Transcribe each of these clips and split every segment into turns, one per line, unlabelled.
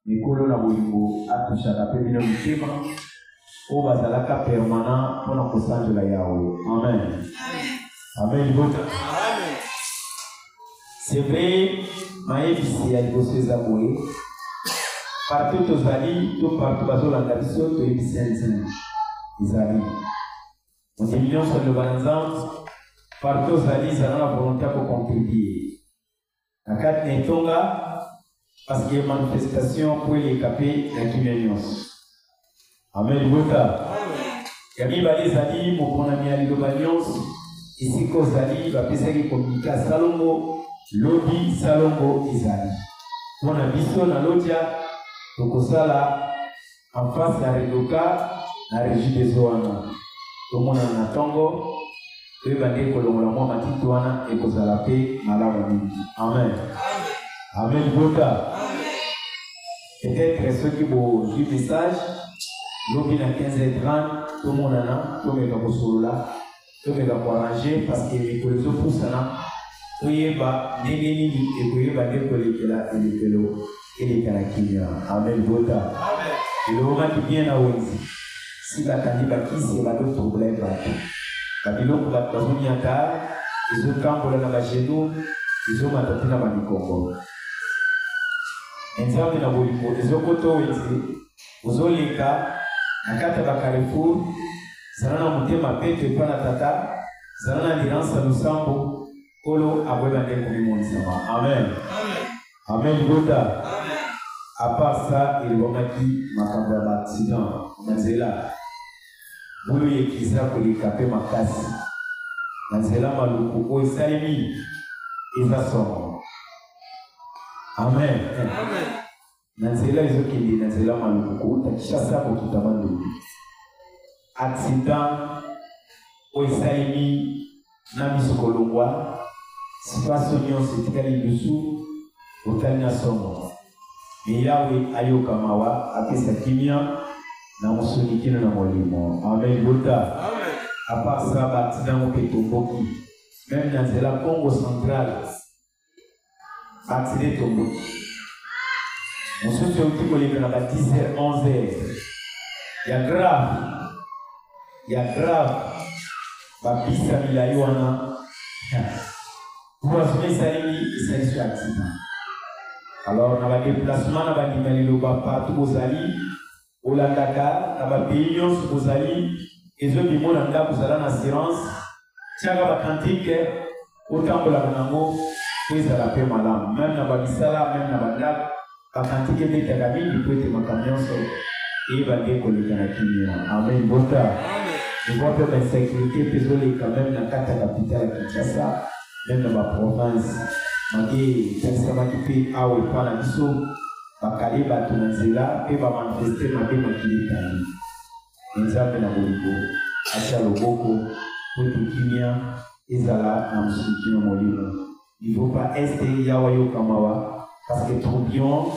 mikolo na bolingo atushaka pe bino motema oyo bazalaka permanent mpona kosanzola yawe. Amen. Amen. Amen. C'est vrai, mayebisi ya liboso eza boye partout tozali to partout bazolanda biso toyebisi ya nzambe ezali motemi nyonso aloba na nzambe partout ozali ezala na volonté ya kocontribue na kati na etonga parce que manifestation po eleka mpe na kimia nyonso. Amen. Libota ya mibale ezali moponami ya liloba nyonso esika ozali bapesaki komunike salongo lobi salongo ezali mpona biso na lodia tokosala en face ya redoka na régie des eaux wana tomonana na ntongo toyeba nde kolongola mwa matiti wana ekozala mpe malamu mingi. Amen. Amen. Libota peut-être soki bozwi message lobi na 15h30 tomonana tomeka kosolola tomeka koarrange parce que mikolo ezopusana toyeba ndenge nini ekoyeba nde kolekela elekelo elekala kimia. Amen. Bota elobaki bien na wenzi si bakandi bakisi bado problème bato babiloko bato bazoniaka ezotambola na bageno ezomata te na bamikongo nzambe na bolingo ezokota wenzi ozoleka na kati ya bacarrefour zala na motema peto epa na tata zala na liransa lusambo kolo aboyeba nde komimonisama. Amen. Amen. Libota à part ça elobamaki makambo ya baaccident na nzela bulu yekiza koleka mpe makasi na nzela maluku oyo esalemi eza songo. Amen. Na nzela ezokende na nzela maluku kouta Kinshasa kokita Bandundu accident oyo esalemi na miso kolongwa situation nyonso etikali lidusu otali na songo me yawe ayoka mawa apesa kimia na mosuni kino na molimo. Amen. Bota à part ça baaccident moko etomboki même na nzela Congo central baaccident etomboki mosusu euti koleka na ba 10h 11h ya grave bapisa milai wana poisson esalemi esaliso ya accident. Alors na badéplacement na bandima liloba partout bozali olandaka na bapays nyonso bozali ezobimona ndako ozala na assurance tiaka bakantike otambolaka nango po ezala mpe malamu meme na babisala meme na bandako bakantike betaka mingi po ete makambo nyonso eyeba nde koleka na kimia. Amen. Bota evoa mpe bainsécurité mpe ezoleka meme na kati ya capitale ya Kinshasa meme na baprovince mage takisamaki mpe awa epa na biso bakale bato na nzela mpe bamanifeste mabe makili etali nzambe na bolingo atia loboko po ete kimia ezala na mosuki na molimo niveau pa este yawa yokamawa parce que troublion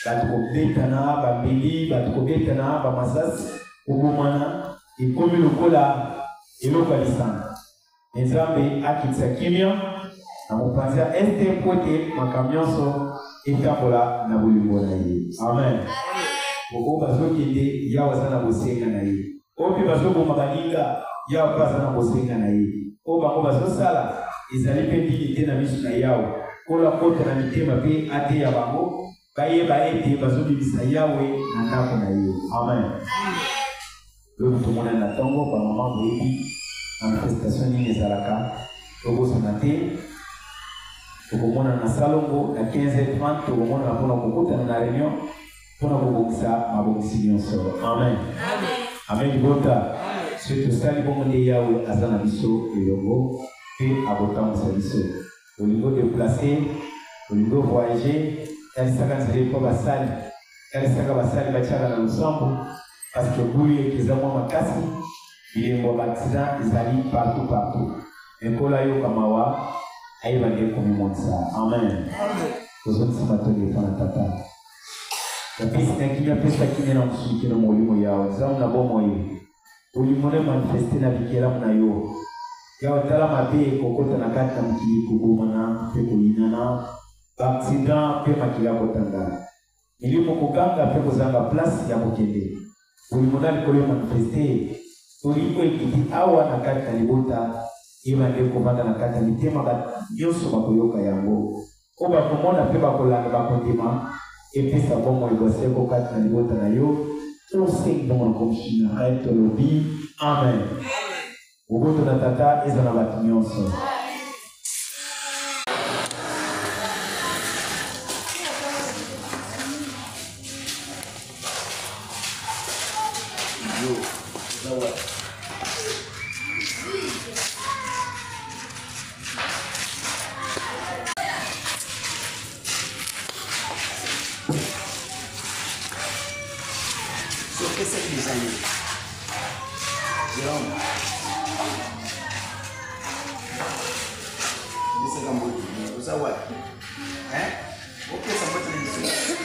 bato kobetana bambeli bato kobetana bamasasi kobomana ekomi lokola eloko ya lisanga nzambe akitisa kimia na mopanzi ya este po ete makambo nyonso etambola na bolingo na ye. Amen. Oyo bazokende yawe aza na bosenga na ye oyo mpe bazoboma baninga yawe mpe aza na bosenga na ye oyo bango bazosala ezali mpe ndini te na miso na yawe kola kota na mitema mpe ateya bango bayeba ete bazobimisa yawe na ndako na ye. Amen. oyo tomona na ntongo bamama boyebi manifestation nini ezalaka tobosana te tokomona na salongo na 15h30 tokomona mpona kokutana na réunion mpona kobongisa mabongisi nyonso. Amen. Amen. Libota soki tosali bongo nde yawe aza na biso elongo mpe abotamwisa biso olingo déplace olingo voyage talisaka nzela mpo basali talisaka basali batiaka na losambo parce que bulu ekeza mwa makasi bilembo ya baaccident ezali partout ekola yoka mawa ayeba nde komimonisa. Amen. tozongisima toge mpo na tata bapesi na kimia pesa kimia na mosuki na molimo yawe nzambe na bomoi olimo ne manifeste na bikelamu na yo yawe tala mabe ekokota na kati na mokili kobomana mpe koyinana baaccident mpe makili akotanga Ilipo kuganga pe kozanga place ya kokende. Ulimonali kole manifeste. Ulipo ikiti awa na kati na libota. Ima ndeko manda na kati na mitema ba yoso bakoyoka yango. Oba kumona pe bakolanga bakondima. Epesa bongo iboseko kati na libota na yo. Toseng bongo komshina. Aeto lobi. Amen. Ugoto na tata eza na batu nyonso.
Qu'est-ce que vous allez Jérôme, vous savez, hein? Ok, ça va être